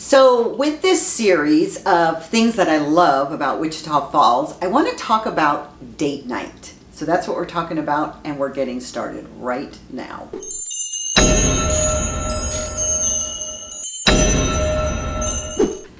So with this series of things that I love about Wichita Falls, I want to talk about date night. So that's what we're talking about, and we're getting started right now.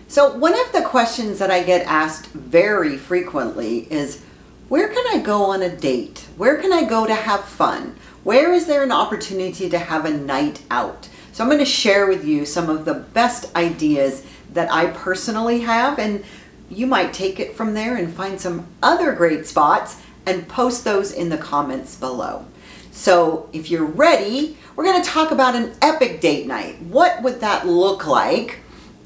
So one of the questions that I get asked very frequently is, where can I go on a date? Where can I go to have fun? Where is there an opportunity to have a night out? So I'm going to share with you some of the best ideas that I personally have, and you might take it from there and find some other great spots and post those in the comments below. So if you're ready, we're going to talk about an epic date night. What would that look like?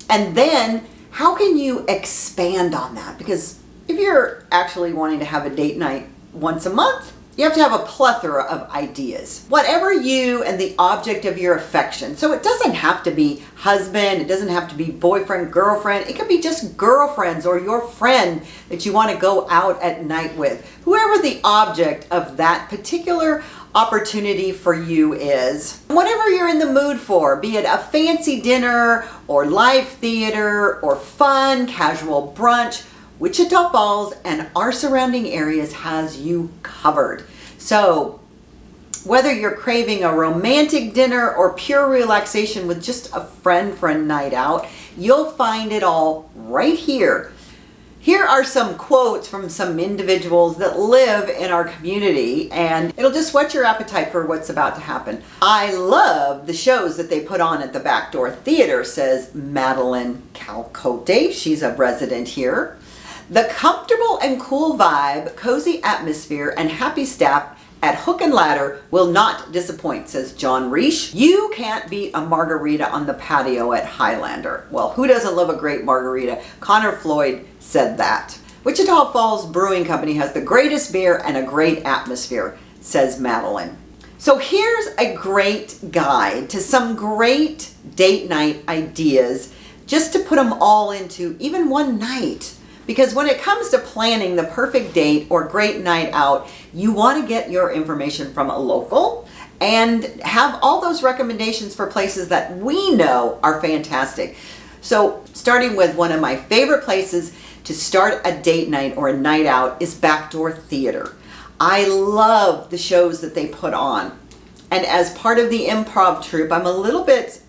And then how can you expand on that? Because if you're actually wanting to have a date night once a month, you have to have a plethora of ideas. Whatever you and the object of your affection. So it doesn't have to be husband, it doesn't have to be boyfriend, girlfriend. It could be just girlfriends or your friend that you want to go out at night with. Whoever the object of that particular opportunity for you is. Whatever you're in the mood for, be it a fancy dinner or live theater or fun, casual brunch, Wichita Falls and our surrounding areas has you covered. So whether you're craving a romantic dinner or pure relaxation with just a friend for a night out, you'll find it all right here. Here are some quotes from some individuals that live in our community, and it'll just whet your appetite for what's about to happen. I love the shows that they put on at the Backdoor Theater, says Madeline Calcote. She's a resident here. The comfortable and cool vibe, cozy atmosphere, and happy staff at Hook and Ladder will not disappoint, says John Reish. You can't beat a margarita on the patio at Highlander. Well, who doesn't love a great margarita? Connor Floyd said that. Wichita Falls Brewing Company has the greatest beer and a great atmosphere, says Madeline. So here's a great guide to some great date night ideas, just to put them all into even one night. Because when it comes to planning the perfect date or great night out, you want to get your information from a local and have all those recommendations for places that we know are fantastic. So starting with one of my favorite places to start a date night or a night out is Backdoor Theater. I love the shows that they put on. And as part of the improv troupe, I'm a little bit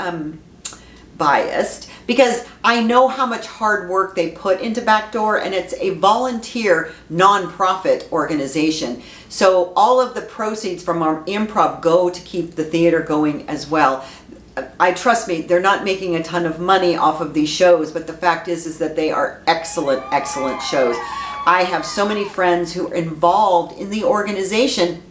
biased because I know how much hard work they put into Backdoor, and it's a volunteer nonprofit organization. So all of the proceeds from our improv go to keep the theater going as well. Trust me, they're not making a ton of money off of these shows, but the fact is that they are excellent, excellent shows. I have so many friends who are involved in the organization,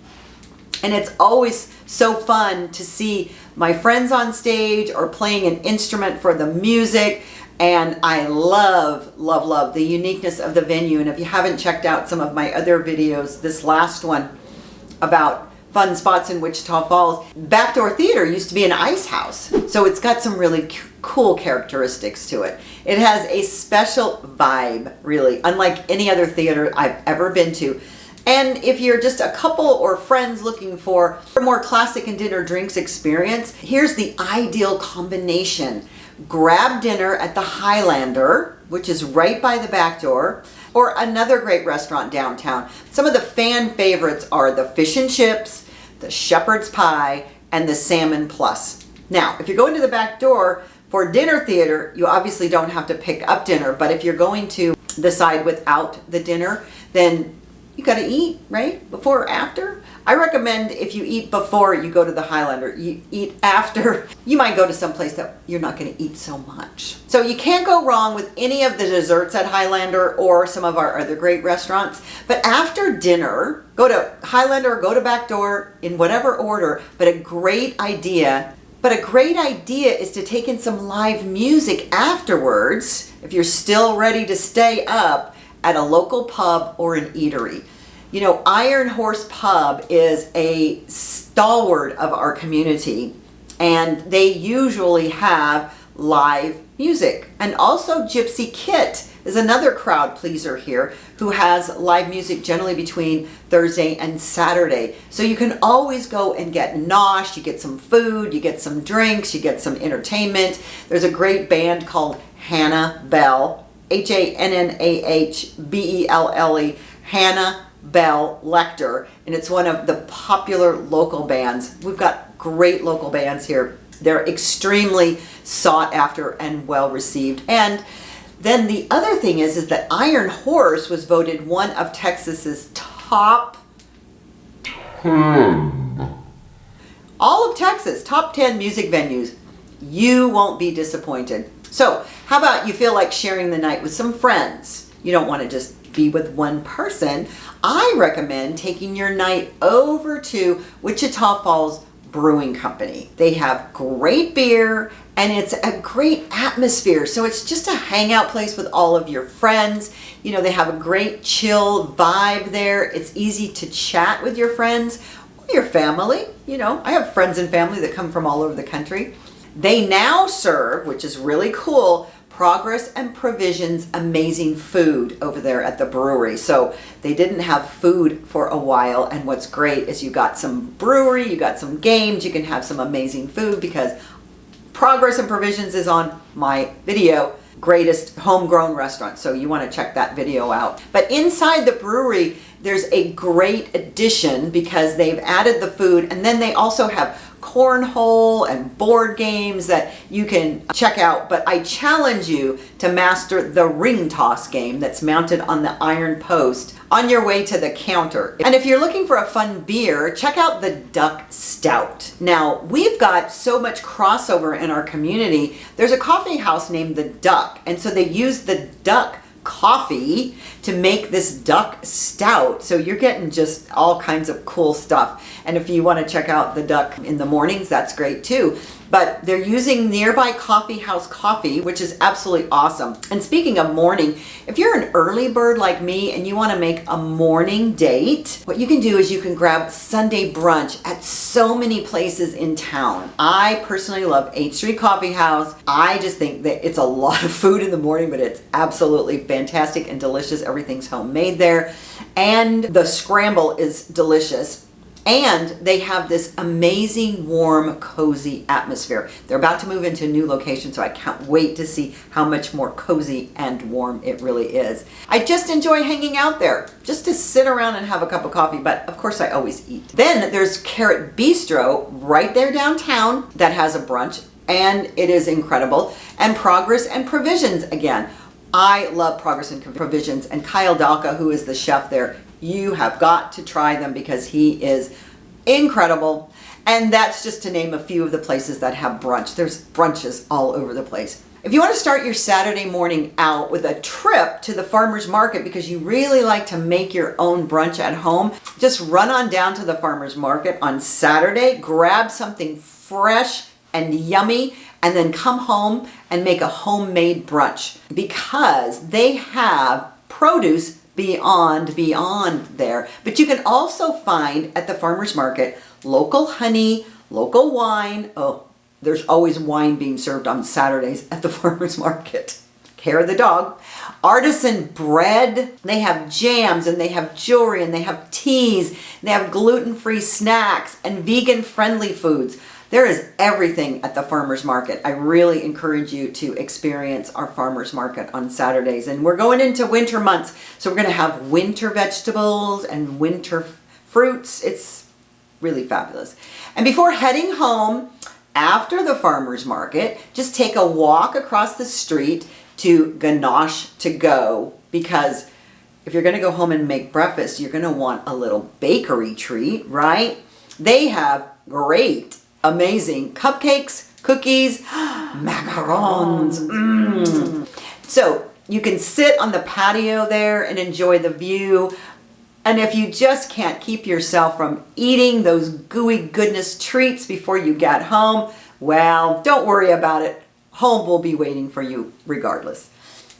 and it's always so fun to see my friends on stage or playing an instrument for the music. And I love, love, love the uniqueness of the venue. And if you haven't checked out some of my other videos, this last one about fun spots in Wichita Falls, Backdoor Theater used to be an ice house. So it's got some really cool characteristics to it. It has a special vibe, really, unlike any other theater I've ever been to. And if you're just a couple or friends looking for a more classic and dinner drinks experience, here's the ideal combination. Grab dinner at the Highlander, which is right by the back door, or another great restaurant downtown. Some of the fan favorites are the fish and chips, the shepherd's pie, and the salmon plus. Now, if you're going to the back door for dinner theater, you obviously don't have to pick up dinner, but if you're going to the side without the dinner, then you got to eat, right? Before or after? I recommend if you eat before you go to the Highlander, you eat after, you might go to some place that you're not going to eat so much. So you can't go wrong with any of the desserts at Highlander or some of our other great restaurants. But after dinner, go to Highlander or go to Backdoor in whatever order. But a great idea is to take in some live music afterwards, if you're still ready to stay up, at a local pub or an eatery. You know, Iron Horse Pub is a stalwart of our community, and they usually have live music. And also Gypsy Kit is another crowd pleaser here who has live music generally between Thursday and Saturday. So you can always go and get nosh, you get some food, you get some drinks, you get some entertainment. There's a great band called Hannah Bell, Hannahbelle, Hannah Bell Lecter, and it's one of the popular local bands. We've got great local bands here. They're extremely sought after and well received. And then the other thing is that Iron Horse was voted one of Texas's top 10. All of Texas, top 10 music venues. You won't be disappointed. So how about you feel like sharing the night with some friends? You don't want to just be with one person. I recommend taking your night over to Wichita Falls Brewing Company. They have great beer and it's a great atmosphere. So it's just a hangout place with all of your friends. You know, they have a great chill vibe there. It's easy to chat with your friends or your family. You know, I have friends and family that come from all over the country. They now serve, which is really cool, Progress and Provisions amazing food over there at the brewery. So they didn't have food for a while, and what's great is you got some brewery, you got some games, you can have some amazing food because Progress and Provisions is on my video, Greatest Homegrown Restaurant. So you want to check that video out. But inside the brewery, there's a great addition because they've added the food, and then they also have cornhole and board games that you can check out. But I challenge you to master the ring toss game that's mounted on the iron post on your way to the counter. And if you're looking for a fun beer, check out the Duck Stout. Now, we've got so much crossover in our community. There's a coffee house named the Duck, and so they use the Duck coffee to make this Duck Stout. So you're getting just all kinds of cool stuff. And if you want to check out the Duck in the mornings, that's great too. But they're using nearby coffee house coffee, which is absolutely awesome. And speaking of morning, if you're an early bird like me and you want to make a morning date, what you can do is you can grab Sunday brunch at so many places in town. I personally love 8th Street Coffee House. I just think that it's a lot of food in the morning, but it's absolutely fantastic and delicious. Everything's homemade there. And the scramble is delicious. And they have this amazing, warm, cozy atmosphere. They're about to move into a new location, so I can't wait to see how much more cozy and warm it really is. I just enjoy hanging out there, just to sit around and have a cup of coffee, but of course I always eat. Then there's Carrot Bistro right there downtown that has a brunch, and it is incredible. And Progress and Provisions again. I love Progress and Provisions, and Kyle Dalka, who is the chef there, you have got to try them because he is incredible. And that's just to name a few of the places that have brunch. There's brunches all over the place. If you want to start your Saturday morning out with a trip to the farmer's market because you really like to make your own brunch at home, just run on down to the farmer's market on Saturday, grab something fresh and yummy, and then come home and make a homemade brunch because they have produce beyond there. But you can also find at the farmer's market local honey, local wine. Oh, there's always wine being served on Saturdays at the farmer's market. Hair of the dog. Artisan bread. They have jams and they have jewelry and they have teas. And they have gluten-free snacks and vegan-friendly foods. There is everything at the farmer's market. I really encourage you to experience our farmer's market on Saturdays. And we're going into winter months, so we're going to have winter vegetables and winter fruits. It's really fabulous. And before heading home after the farmer's market, just take a walk across the street to Ganache to Go, because if you're going to go home and make breakfast, you're going to want a little bakery treat, right? They have great amazing cupcakes, cookies, macarons. So you can sit on the patio there and enjoy the view. And if you just can't keep yourself from eating those gooey goodness treats before you get home, well, don't worry about it. Home will be waiting for you regardless.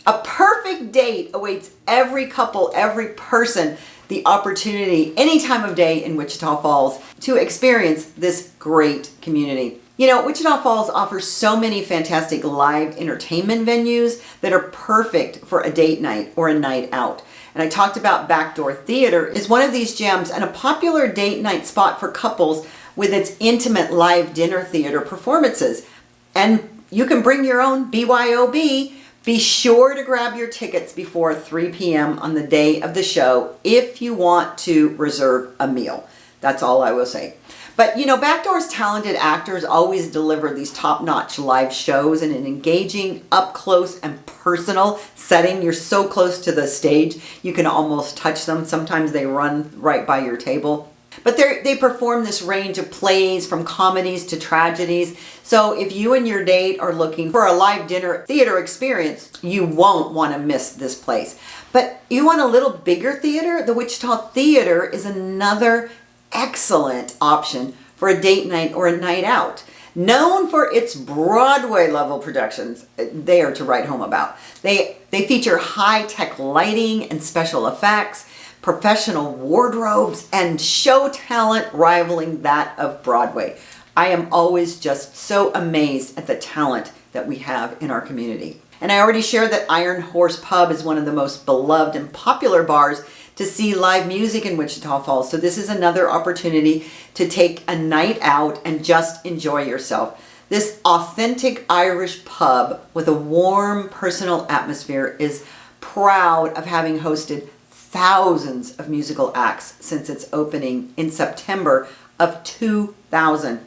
A perfect date awaits every couple, every person, the opportunity any time of day in Wichita Falls to experience this great community. You know, Wichita Falls offers so many fantastic live entertainment venues that are perfect for a date night or a night out. And I talked about Backdoor Theater is one of these gems and a popular date night spot for couples with its intimate live dinner theater performances. And you can bring your own BYOB. Be sure to grab your tickets before 3 p.m. on the day of the show if you want to reserve a meal. That's all I will say. But you know, Backdoor's talented actors always deliver these top-notch live shows in an engaging, up-close and personal setting. You're so close to the stage, you can almost touch them. Sometimes they run right by your table. But they perform this range of plays from comedies to tragedies. So if you and your date are looking for a live dinner theater experience, you won't want to miss this place. But you want a little bigger theater? The Wichita Theater is another excellent option for a date night or a night out. Known for its Broadway level productions, they are to write home about. They feature high-tech lighting and special effects, professional wardrobes, and show talent rivaling that of Broadway. I am always just so amazed at the talent that we have in our community. And I already shared that Iron Horse Pub is one of the most beloved and popular bars to see live music in Wichita Falls. So this is another opportunity to take a night out and just enjoy yourself. This authentic Irish pub with a warm, personal atmosphere is proud of having hosted thousands of musical acts since its opening in September of 2000.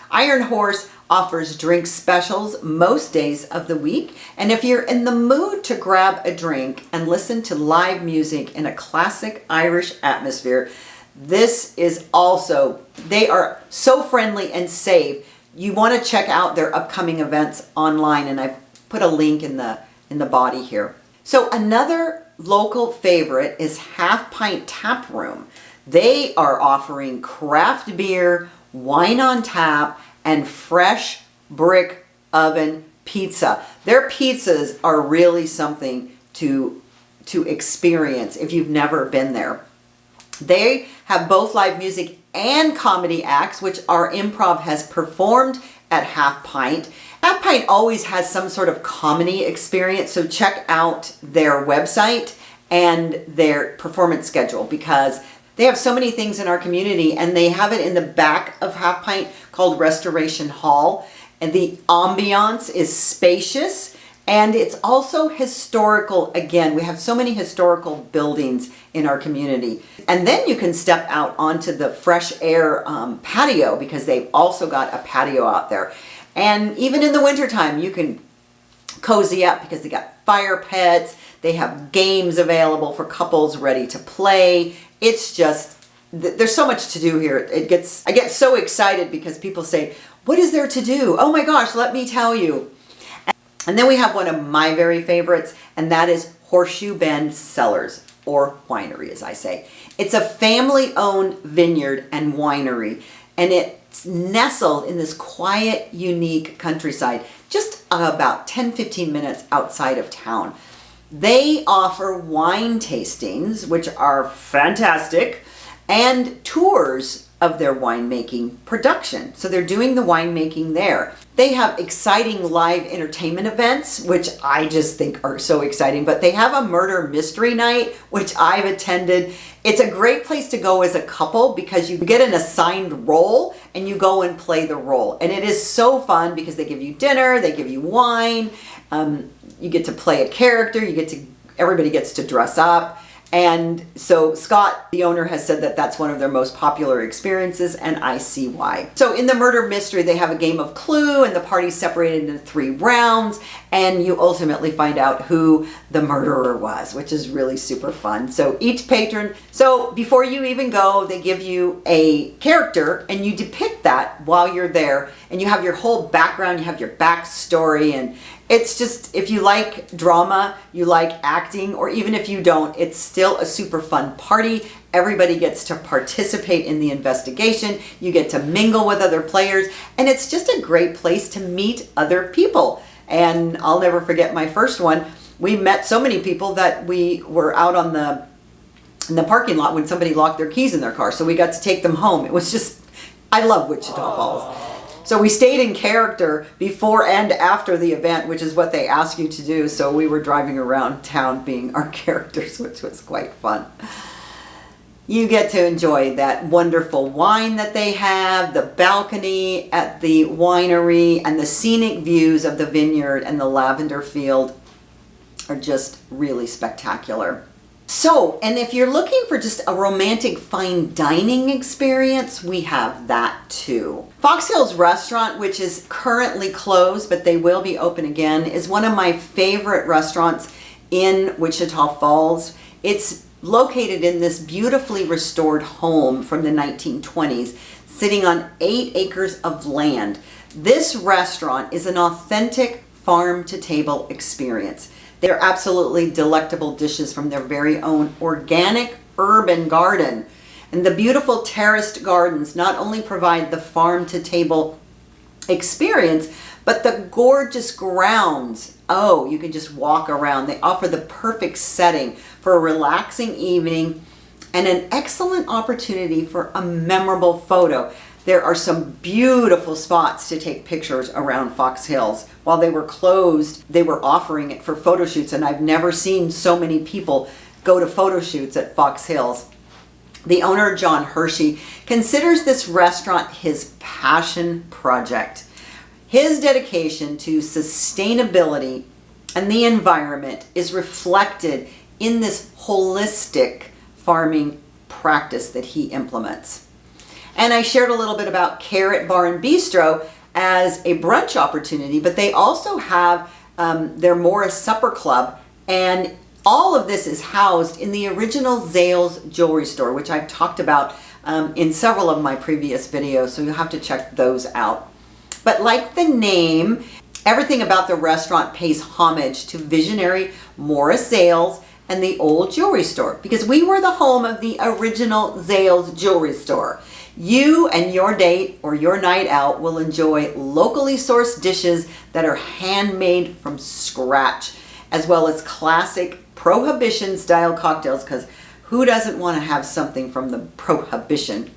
Iron Horse offers drink specials most days of the week. And if you're in the mood to grab a drink and listen to live music in a classic Irish atmosphere, this is also, they are so friendly and safe. You want to check out their upcoming events online, and I've put a link in the body here. So another local favorite is Half Pint Tap Room. They are offering craft beer, wine on tap, and fresh brick oven pizza. Their pizzas are really something to experience if you've never been there. They have both live music and comedy acts, which our improv has performed at Half Pint. Half Pint always has some sort of comedy experience, so check out their website and their performance schedule, because they have so many things in our community, and they have it in the back of Half Pint called Restoration Hall. And the ambiance is spacious, and it's also historical. Again, we have so many historical buildings in our community. And then you can step out onto the fresh air patio, because they've also got a patio out there. And even in the wintertime, you can cozy up because they got fire pits. They have games available for couples ready to play. It's just, there's so much to do here. I get so excited because people say, what is there to do? Oh my gosh, let me tell you. And then we have one of my very favorites, and that is Horseshoe Bend Cellars, or winery as I say. It's a family-owned vineyard and winery, and it's nestled in this quiet, unique countryside, just about 10-15 minutes outside of town. They offer wine tastings, which are fantastic, and tours of their winemaking production. So they're doing the winemaking there. They have exciting live entertainment events, which I just think are so exciting, but they have a murder mystery night, which I've attended. It's a great place to go as a couple because you get an assigned role and you go and play the role. And it is so fun because they give you dinner, they give you wine, you get to play a character, everybody gets to dress up. And so Scott, the owner, has said that that's one of their most popular experiences, and I see why. So in the murder mystery, they have a game of Clue, and the party's separated into 3 rounds, and you ultimately find out who the murderer was, which is really super fun. So each patron, so before you even go, they give you a character, and you depict that while you're there, and you have your whole background, you have your backstory, and it's just, if you like drama, you like acting, or even if you don't, it's still a super fun party. Everybody gets to participate in the investigation. You get to mingle with other players, and it's just a great place to meet other people. And I'll never forget my first one. We met so many people that we were out in the parking lot when somebody locked their keys in their car, so we got to take them home. It was just, I love Wichita Falls. So we stayed in character before and after the event, which is what they ask you to do. So we were driving around town being our characters, which was quite fun. You get to enjoy that wonderful wine that they have, the balcony at the winery, and the scenic views of the vineyard and the lavender field are just really spectacular. So, and if you're looking for just a romantic fine dining experience, we have that too. Fox Hills Restaurant, which is currently closed, but they will be open again, is one of my favorite restaurants in Wichita Falls. It's located in this beautifully restored home from the 1920s, sitting on 8 acres of land. This restaurant is an authentic farm-to-table experience. They're absolutely delectable dishes from their very own organic urban garden. And the beautiful terraced gardens not only provide the farm-to-table experience, but the gorgeous grounds. Oh, you can just walk around. They offer the perfect setting for a relaxing evening and an excellent opportunity for a memorable photo. There are some beautiful spots to take pictures around Fox Hills. While they were closed, they were offering it for photo shoots, and I've never seen so many people go to photo shoots at Fox Hills. The owner, John Hershey, considers this restaurant his passion project. His dedication to sustainability and the environment is reflected in this holistic farming practice that he implements. And I shared a little bit about Carrot Bar and Bistro as a brunch opportunity, but they also have their Morris Supper Club, and all of this is housed in the original Zales jewelry store, which I've talked about in several of my previous videos, so you'll have to check those out. But like the name, everything about the restaurant pays homage to visionary Morris Zales and the old jewelry store, because we were the home of the original Zales jewelry store. You and your date or your night out will enjoy locally sourced dishes that are handmade from scratch, as well as classic Prohibition style cocktails, because who doesn't want to have something from the Prohibition?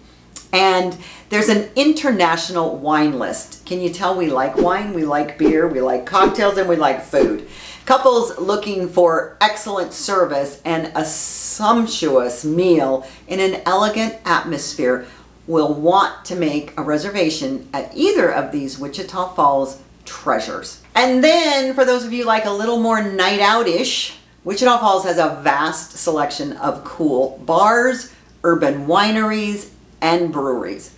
And there's an international wine list. Can you tell we like wine, we like beer, we like cocktails, and we like food? Couples looking for excellent service and a sumptuous meal in an elegant atmosphere will want to make a reservation at either of these Wichita Falls treasures. And then for those of you like a little more night out-ish, Wichita Falls has a vast selection of cool bars, urban wineries, and breweries.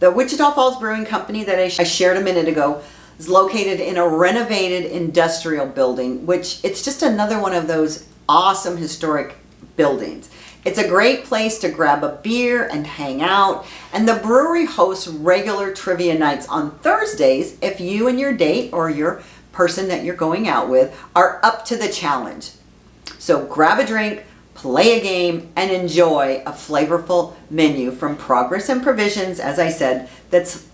The Wichita Falls Brewing Company that I shared a minute ago is located in a renovated industrial building, which it's just another one of those awesome historic buildings. It's a great place to grab a beer and hang out, and the brewery hosts regular trivia nights on Thursdays if you and your date or your person that you're going out with are up to the challenge. So grab a drink, play a game, and enjoy a flavorful menu from Progress and Provisions, as I said,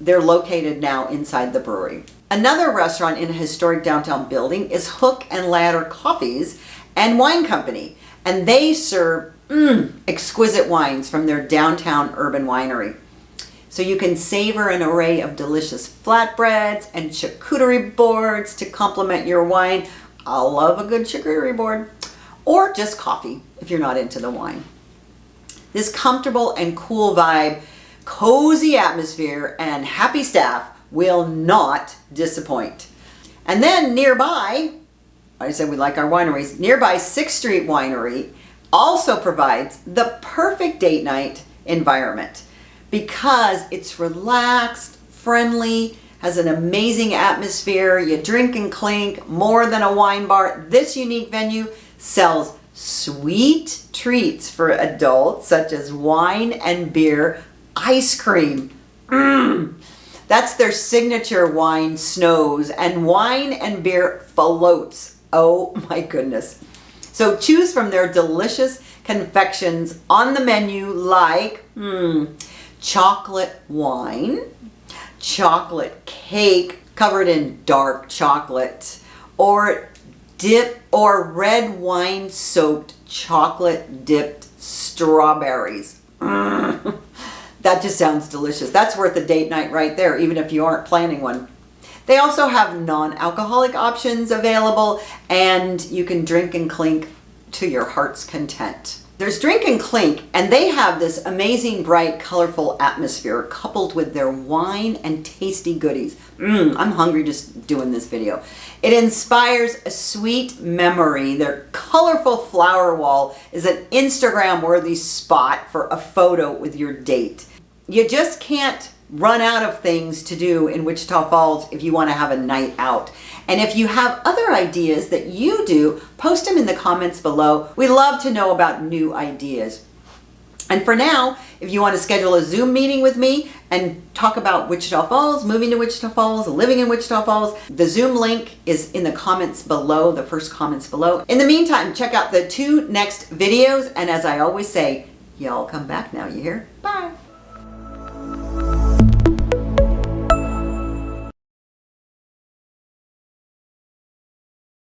they're located now inside the brewery. Another restaurant in a historic downtown building is Hook and Ladder Coffees and Wine Company, and they serve exquisite wines from their downtown urban winery. So you can savor an array of delicious flatbreads and charcuterie boards to complement your wine. I love a good charcuterie board. Or just coffee if you're not into the wine. This comfortable and cool vibe, cozy atmosphere, and happy staff will not disappoint. And then nearby, I said we like our wineries, nearby 6th Street Winery also provides the perfect date night environment because it's relaxed, friendly, has an amazing atmosphere. You drink and clink, more than a wine bar. This unique venue sells sweet treats for adults such as wine and beer, ice cream. That's their signature wine snows and wine and beer floats. Oh my goodness. So choose from their delicious confections on the menu like chocolate wine, chocolate cake covered in dark chocolate, or red wine soaked chocolate dipped strawberries. That just sounds delicious. That's worth a date night right there, even if you aren't planning one. They also have non-alcoholic options available, and you can drink and clink to your heart's content. There's Drink and Clink, and they have this amazing, bright, colorful atmosphere coupled with their wine and tasty goodies. I'm hungry just doing this video. It inspires a sweet memory. Their colorful flower wall is an Instagram-worthy spot for a photo with your date. You just can't run out of things to do in Wichita Falls if you want to have a night out. And if you have other ideas that you do, post them in the comments below. We love to know about new ideas. And for now, if you want to schedule a Zoom meeting with me and talk about Wichita Falls, moving to Wichita Falls, living in Wichita Falls, the Zoom link is in the comments below, the first comments below. In the meantime, check out the 2 next videos. And as I always say, y'all come back now, you hear? Bye.